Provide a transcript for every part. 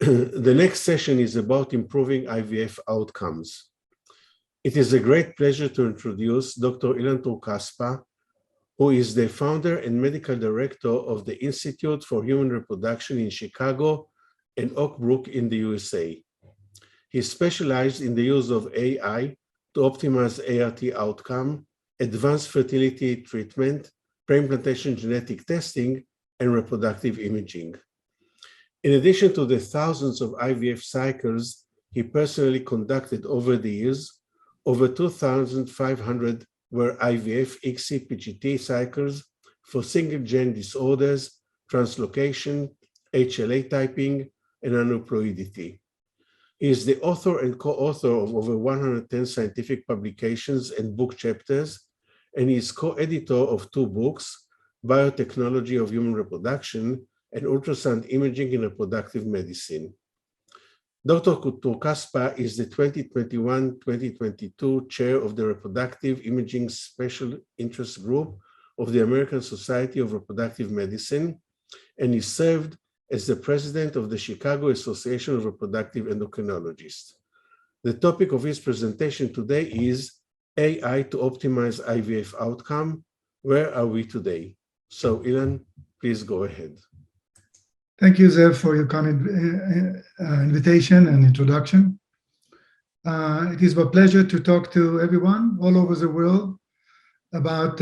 The next session is about improving IVF outcomes. It is a great pleasure to introduce Dr. Ilan Tur-Kaspa, who is the founder and medical director of the Institute for Human Reproduction in Chicago and Oak Brook in the USA. He specialized in the use of AI to optimize ART outcome, advanced fertility treatment, pre-implantation genetic testing, and reproductive imaging. In addition to the thousands of IVF cycles he personally conducted over the years, over 2,500 were IVF ICSI PGT cycles for single-gen disorders, translocation, HLA typing, and aneuploidity. He is the author and co-author of over 110 scientific publications and book chapters, and he is co-editor of 2 books, Biotechnology of Human Reproduction and Ultrasound Imaging in Reproductive Medicine. Dr. Tur-Kaspa is the 2021-2022 chair of the Reproductive Imaging Special Interest Group of the American Society of Reproductive Medicine, and he served as the president of the Chicago Association of Reproductive Endocrinologists. The topic of his presentation today is AI to optimize IVF outcome. Where are we today? So Ilan, please go ahead. Thank you, Zev, for your kind invitation and introduction. It is my pleasure to talk to everyone all over the world about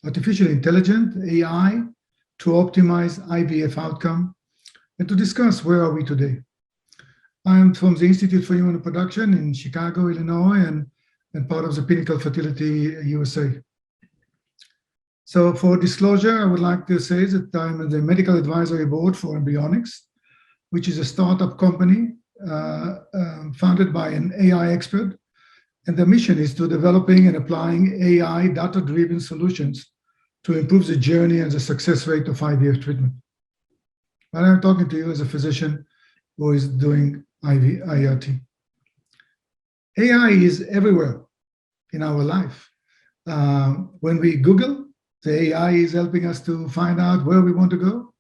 artificial intelligence, AI, to optimize IVF outcome, and to discuss where are we today. I'm from the Institute for Human Reproduction in Chicago, Illinois, and part of the Pinnacle Fertility USA. So for disclosure, I would like to say that I'm on the Medical Advisory Board for Embryonics, which is a startup company founded by an AI expert. And the mission is to developing and applying AI data-driven solutions to improve the journey and the success rate of IVF treatment. But I'm talking to you as a physician who is doing IRT. AI is everywhere in our life. When we Google, the AI is helping us to find out where we want to go.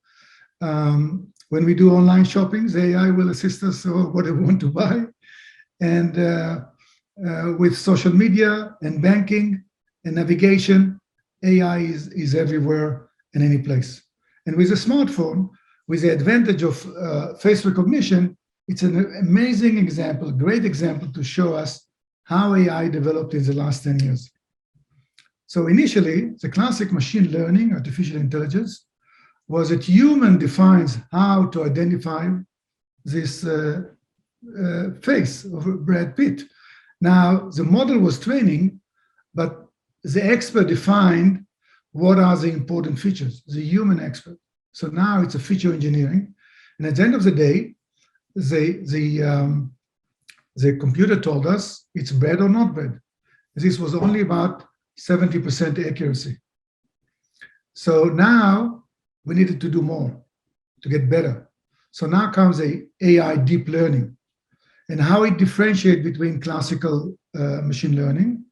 When we do online shopping, the AI will assist us on what we want to buy. And with social media and banking and navigation, AI is everywhere in any place. And with a smartphone, with the advantage of face recognition, it's an amazing example, great example to show us how AI developed in the last 10 years. So initially, the classic machine learning, artificial intelligence, was that human defines how to identify this face of Brad Pitt. Now, the model was training, but the expert defined what are the important features, the human expert. So now it's a feature engineering. And at the end of the day, the computer told us it's bred or not bred. This was only about 70% accuracy. So now we needed to do more to get better. So now comes the AI deep learning and how it differentiates between classical machine learning.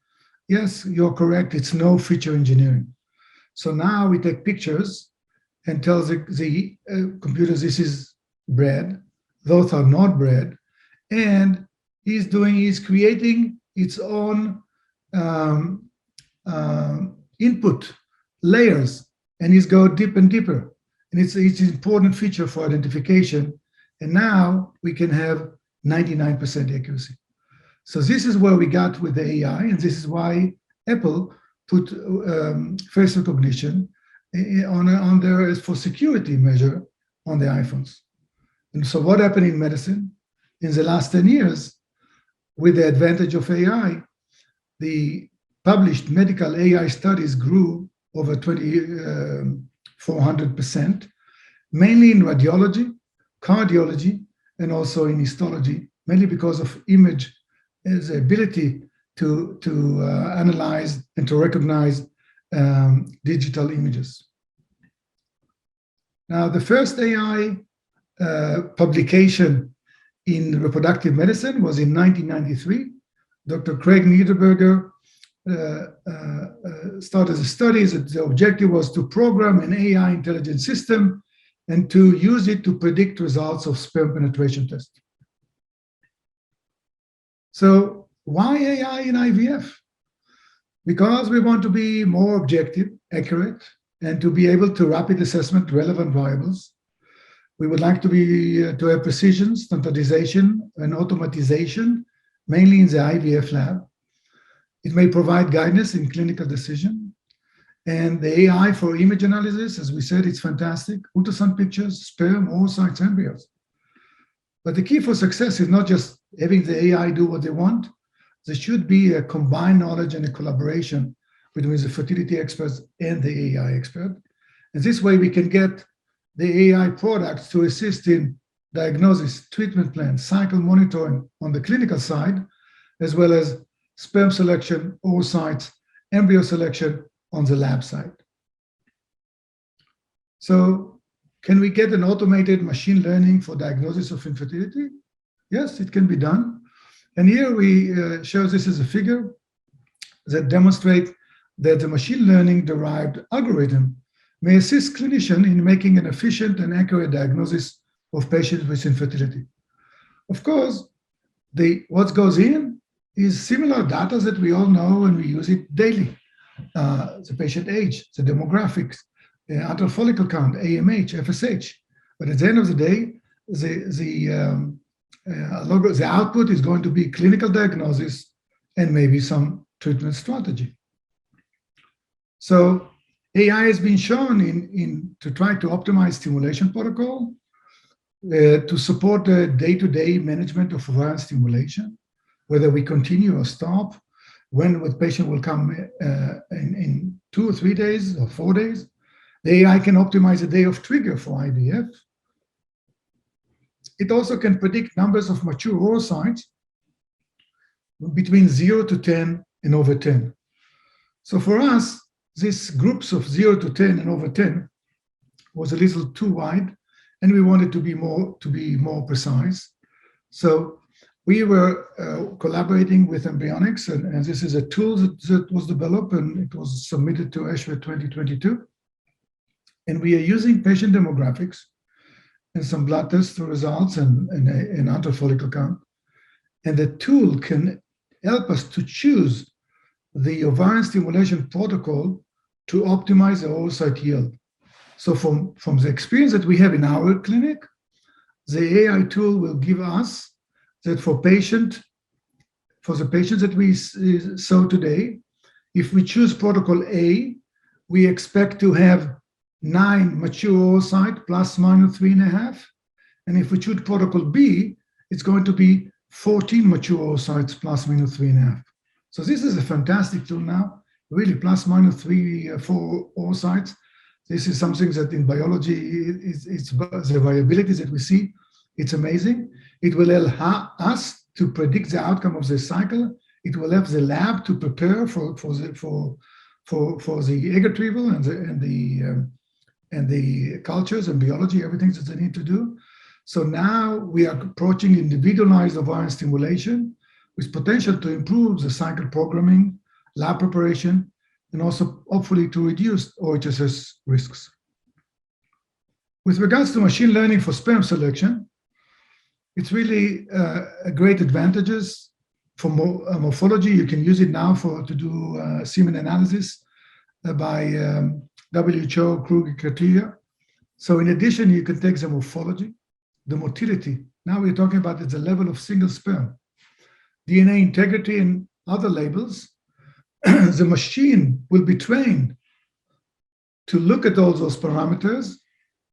Yes, you're correct, it's no feature engineering. So now we take pictures and tell the computers this is bred, those are not bred, and he's creating its own input layers, and he's going deep and deeper. And it's an important feature for identification. And now we can have 99% accuracy. So this is where we got with the AI, and this is why Apple put face recognition on there for security measure on the iPhones. And so what happened in medicine? In the last 10 years, with the advantage of AI, the published medical AI studies grew over 400%, mainly in radiology, cardiology, and also in histology, mainly because of image as the ability to analyze and to recognize digital images. Now, the first AI publication in reproductive medicine was in 1993. Dr. Craig Niederberger started the studies. The objective was to program an AI intelligence system and to use it to predict results of sperm penetration tests. So why AI in IVF? Because we want to be more objective, accurate, and to be able to rapid assessment relevant variables. We would like to have precision, standardization, and automatization, mainly in the IVF lab. It may provide guidance in clinical decision. And the AI for image analysis, as we said, it's fantastic. Ultrasound pictures, sperm, oocytes, embryos. But the key for success is not just having the AI do what they want. There should be a combined knowledge and a collaboration between the fertility experts and the AI expert. And this way we can get the AI products to assist in diagnosis, treatment plans, cycle monitoring on the clinical side, as well as sperm selection, oocytes, embryo selection on the lab side. So can we get an automated machine learning for diagnosis of infertility? Yes, it can be done. And here we show this as a figure that demonstrates that the machine learning derived algorithm may assist clinicians in making an efficient and accurate diagnosis of patients with infertility. Of course, what goes in is similar data that we all know and we use it daily. The patient age, the demographics, the antral follicle count, AMH, FSH. But at the end of the day, the output is going to be clinical diagnosis and maybe some treatment strategy. So AI has been shown to try to optimize stimulation protocol, to support the day-to-day management of ovarian stimulation, whether we continue or stop, when the patient will come in 2 or 3 days or 4 days. The AI can optimize the day of trigger for IVF. It also can predict numbers of mature oocytes between 0 to 10 and over 10. So for us, these groups of 0 to 10 and over 10 was a little too wide, and we wanted to be more precise. So we were collaborating with embryonics, and this is a tool that was developed, and it was submitted to ESHRE 2022. And we are using patient demographics and some blood test results and antral follicle count. And the tool can help us to choose the ovarian stimulation protocol to optimize the oocyte yield. So from the experience that we have in our clinic, the AI tool will give us that for the patients that we saw today, if we choose protocol A, we expect to have 9 mature oocyte plus minus 3.5. And if we choose protocol B, it's going to be 14 mature oocytes plus minus 3.5. So this is a fantastic tool now, really plus minus 3, 4 oocytes. This is something that in biology, it's the variability that we see. It's amazing. It will help us to predict the outcome of the cycle. It will help the lab to prepare for the egg retrieval and the cultures and biology, everything that they need to do. So now we are approaching individualized ovarian stimulation with potential to improve the cycle programming, lab preparation, and also hopefully to reduce OHSS risks. With regards to machine learning for sperm selection, it's really a great advantages for morphology. You can use it now to do semen analysis by WHO Kruger criteria. So in addition, you can take the morphology, the motility. Now we're talking about the level of single sperm, DNA integrity, and other labels. The machine will be trained to look at all those parameters,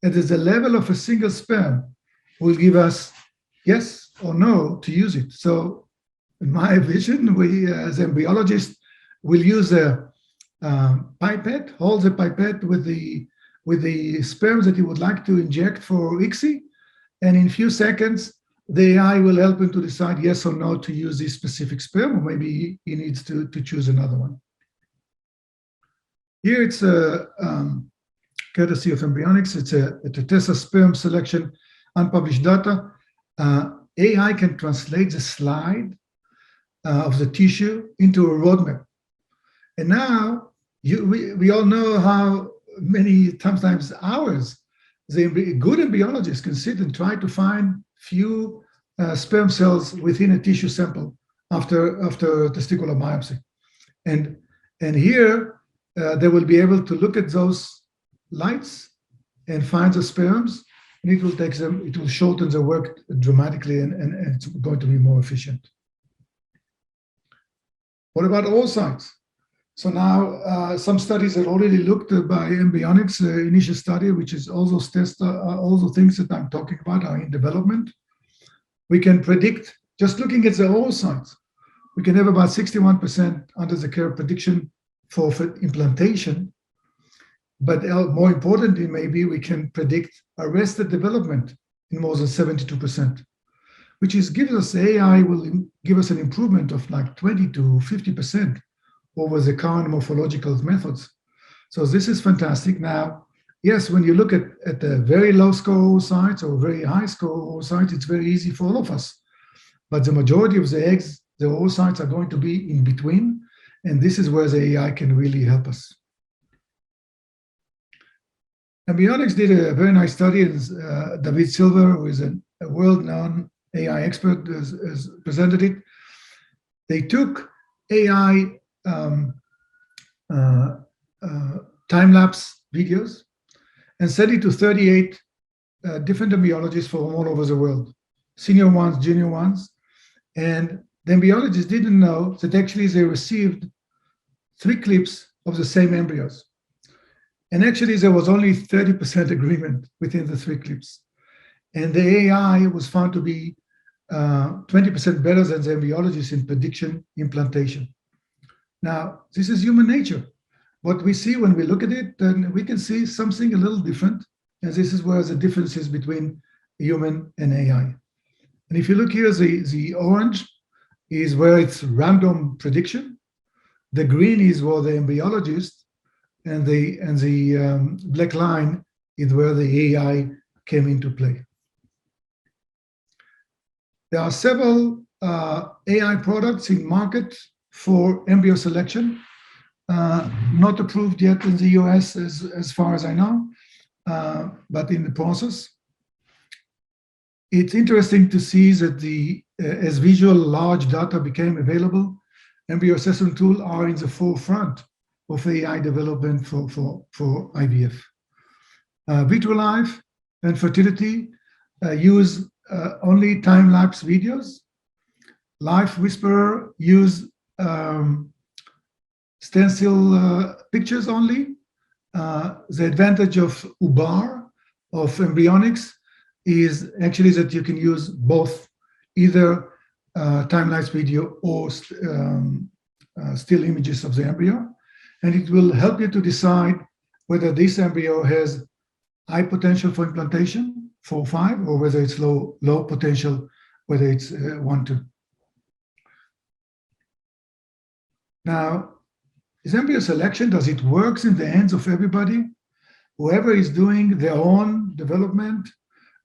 and the level of a single sperm will give us yes or no to use it. So in my vision, we as embryologists will use a pipette, hold the pipette with the sperm that you would like to inject for ICSI, and in a few seconds, the AI will help him to decide yes or no to use this specific sperm, or maybe he needs to choose another one. Here it's a courtesy of embryonics. It's a TESA sperm selection, unpublished data. AI can translate the slide of the tissue into a roadmap. And now we all know how many sometimes hours the good embryologists can sit and try to find few sperm cells within a tissue sample after testicular biopsy. And here they will be able to look at those lights and find the sperms, and it will shorten the work dramatically, and it's going to be more efficient. What about oocytes? So now some studies have already looked by embryonics, initial study, which is all those tests, all the things that I'm talking about are in development. We can predict, just looking at the oocytes, we can have about 61% under the curve prediction for implantation. But more importantly, maybe we can predict arrested development in more than 72%, which gives us, AI will give us an improvement of like 20 to 50% over the current morphological methods. So this is fantastic. Now, yes, when you look at the very low score oocytes or very high score oocytes, it's very easy for all of us. But the majority of the eggs, the oocytes are going to be in between, and this is where the AI can really help us. Embryonics did a very nice study, and David Silver, who is a world-known AI expert, has presented it. They took AI time-lapse videos and sent it to 38 different embryologists from all over the world, senior ones, junior ones. And the embryologists didn't know that actually they received 3 clips of the same embryos. And actually there was only 30% agreement within the 3 clips. And the AI was found to be 20% better than the embryologists in prediction implantation. Now, this is human nature. What we see when we look at it, then we can see something a little different. And this is where the difference is between human and AI. And if you look here, the orange is where it's random prediction. The green is where the embryologist, and the black line is where the AI came into play. There are several AI products in market for embryo selection, not approved yet in the US as far as I know, but in the process. It's interesting to see that as visual large data became available, embryo assessment tools are in the forefront of AI development for IVF. Vitrolife and fertility use only time-lapse videos. Life Whisperer use stencil pictures only. The advantage of UBAR, of embryonics, is actually that you can use both, either time-lapse video or still images of the embryo. And it will help you to decide whether this embryo has high potential for implantation, 4-5, or whether it's low potential, whether it's 1-2. Now, is embryo selection, does it work in the hands of everybody? Whoever is doing their own development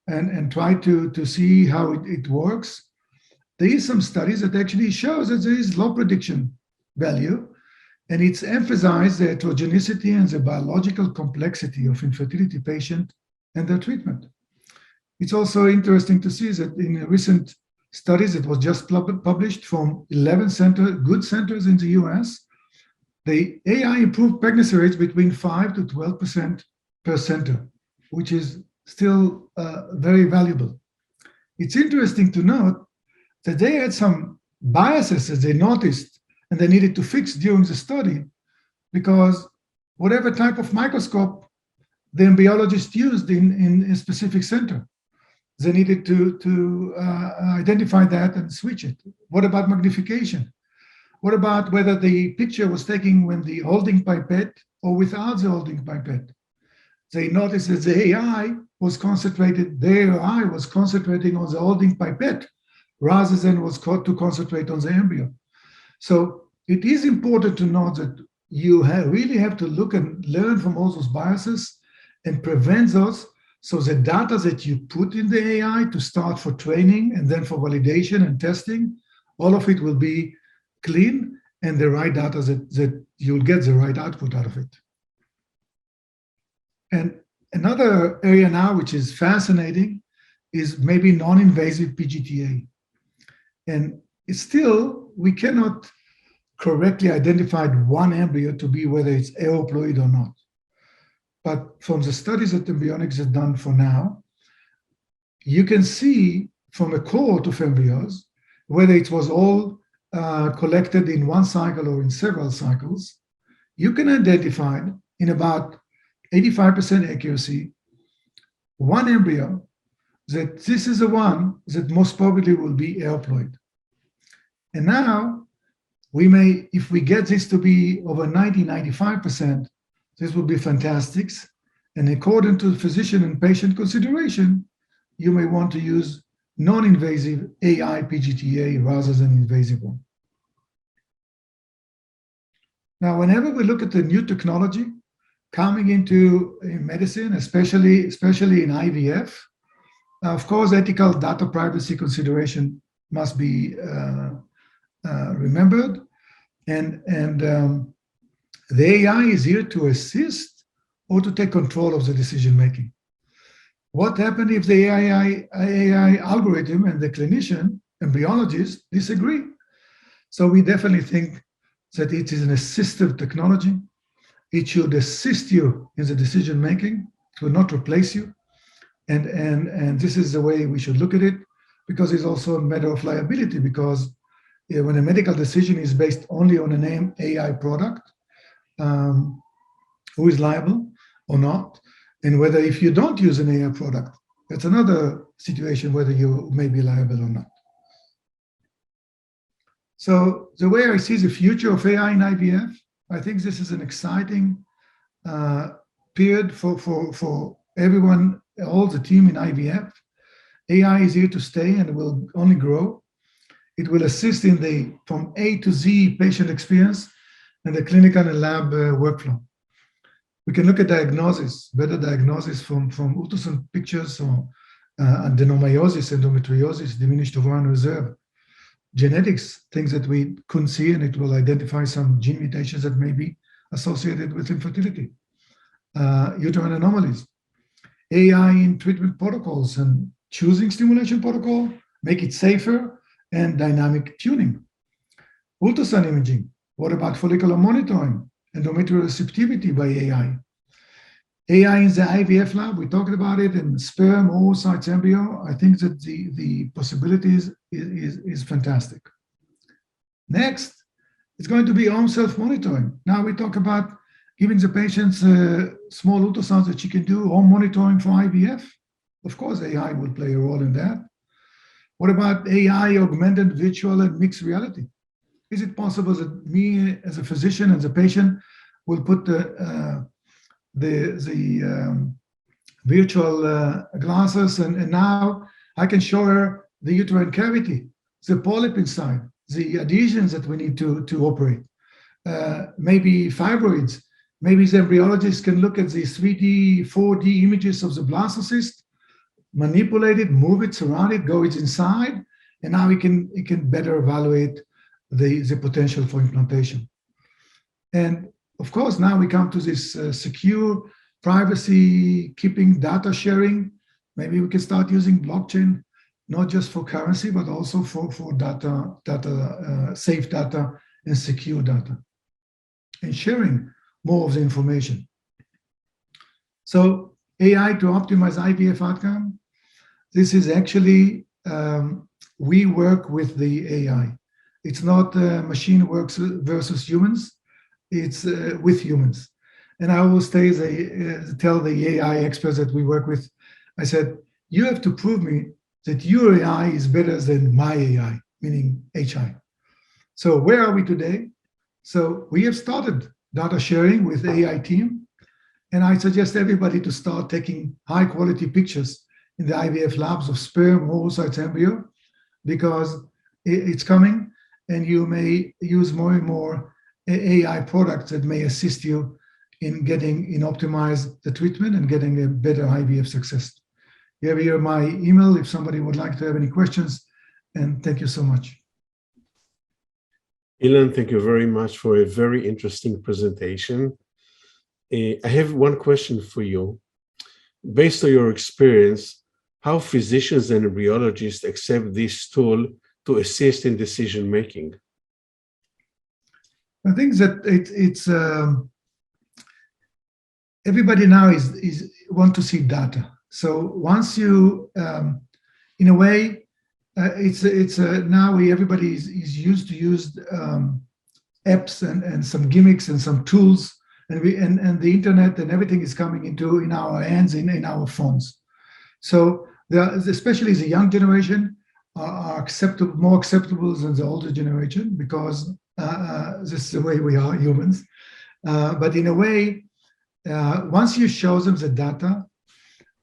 and try to see how it works. There is some studies that actually shows that there is low prediction value, and it's emphasized the heterogeneity and the biological complexity of infertility patient and their treatment. It's also interesting to see that in recent studies that was just published from 11 good centers in the US, the AI improved pregnancy rates between 5 to 12% per center, which is still very valuable. It's interesting to note that they had some biases that they noticed and they needed to fix during the study, because whatever type of microscope the embryologist used in a specific center, they needed to identify that and switch it. What about magnification? What about whether the picture was taken when the holding pipette or without the holding pipette? They noticed that the AI was concentrating on the holding pipette rather than was to concentrate on the embryo. So it is important to note that you really have to look and learn from all those biases and prevent those. So the data that you put in the AI to start for training and then for validation and testing, all of it will be clean and the right data that you'll get the right output out of it. And Another area now, which is fascinating, is maybe non-invasive PGTA. And it's still, we cannot correctly identify one embryo to be whether it's aeuploid or not. But from the studies that embryonics have done for now, you can see from a cohort of embryos, whether it was all collected in one cycle or in several cycles, you can identify in about 85% accuracy one embryo that this is the one that most probably will be aeuploid. And now we may, if we get this to be over 90-95%, this would be fantastic. And according to physician and patient consideration, you may want to use non-invasive AI PGTA rather than invasive one. Now, whenever we look at the new technology coming into medicine, especially in IVF, of course, ethical data privacy consideration must be remembered. And the AI is here to assist or to take control of the decision-making. What happens if the AI algorithm and the clinician, embryologist, disagree? So we definitely think that it is an assistive technology. It should assist you in the decision-making. It will not replace you. And this is the way we should look at it, because it's also a matter of liability, because when a medical decision is based only on a name AI product, who is liable or not, and whether if you don't use an AI product, that's another situation whether you may be liable or not. So the way I see the future of AI in IVF, I think this is an exciting period for everyone, all the team in IVF. AI is here to stay and will only grow. It will assist in the from A to Z patient experience and the clinical and lab workflow. We can look at diagnosis, better diagnosis from ultrasound pictures or adenomyosis, endometriosis, diminished ovarian reserve, genetics, things that we couldn't see, and it will identify some gene mutations that may be associated with infertility, uterine anomalies, AI in treatment protocols and choosing stimulation protocol, make it safer, and dynamic tuning. Ultrasound imaging, what about follicular monitoring, endometrial receptivity by AI? AI in the IVF lab, we talked about it, in sperm, oocytes, embryo. I think that the possibilities is fantastic. Next, it's going to be home self-monitoring. Now we talk about giving the patients small ultrasounds that she can do home monitoring for IVF. Of course, AI will play a role in that. What about AI augmented virtual and mixed reality? Is it possible that me as a physician, as a patient, will put the virtual glasses and now I can show her the uterine cavity, the polyp inside, the adhesions that we need to operate, maybe fibroids. Maybe the embryologist can look at the 3D, 4D images of the blastocyst, manipulate it, move it, surround it, go it inside, and now it can better evaluate the potential for implantation. And of course, now we come to this secure privacy, keeping data sharing. Maybe we can start using blockchain, not just for currency, but also for data, safe data and secure data, and sharing more of the information. So AI to optimize IVF outcome. This is actually, we work with the AI. It's not machine works versus humans. It's with humans. And I always tell the AI experts that we work with, I said, you have to prove me that your AI is better than my AI, meaning HI. So where are we today? So we have started data sharing with AI team. And I suggest everybody to start taking high quality pictures in the IVF labs of sperm, oocytes, embryo, because it's coming and you may use more and more AI products that may assist you in optimize the treatment and getting a better IVF success. You have here my email if somebody would like to have any questions, and thank you so much. Ilan, thank you very much for a very interesting presentation. I have one question for you. based on your experience, how physicians and embryologists accept this tool to assist in decision making? I think that it's everybody now is want to see data. So once you, in a way, it's now everybody is used to use apps and some gimmicks and some tools, and the internet and everything is coming in our hands, in our phones. So especially the young generation are more acceptable than the older generation, because this is the way we are humans. But in a way, once you show them the data,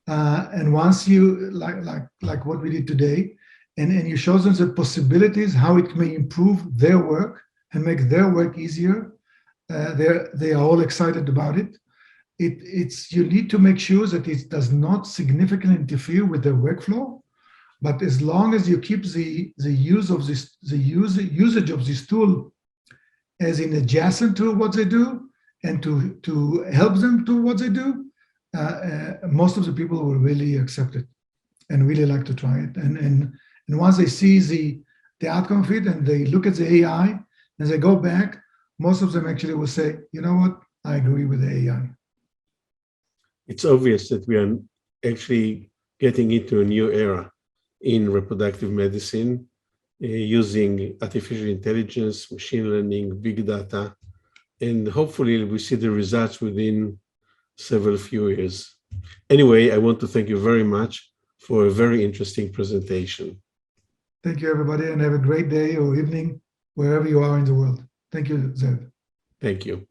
and once you like what we did today, and you show them the possibilities, how it may improve their work and make their work easier, they are all excited about it. You need to make sure that it does not significantly interfere with their workflow, but as long as you keep the usage of this tool as in adjacent to what they do, and to help them to what they do, most of the people will really accept it and really like to try it. And once they see the outcome of it, and they look at the AI, and they go back, most of them actually will say, you know what, I agree with the AI. It's obvious that we are actually getting into a new era in reproductive medicine, using artificial intelligence, machine learning, big data, and hopefully we see the results within several few years. Anyway, I want to thank you very much for a very interesting presentation. Thank you, everybody, and have a great day or evening wherever you are in the world. Thank you, Zev. Thank you.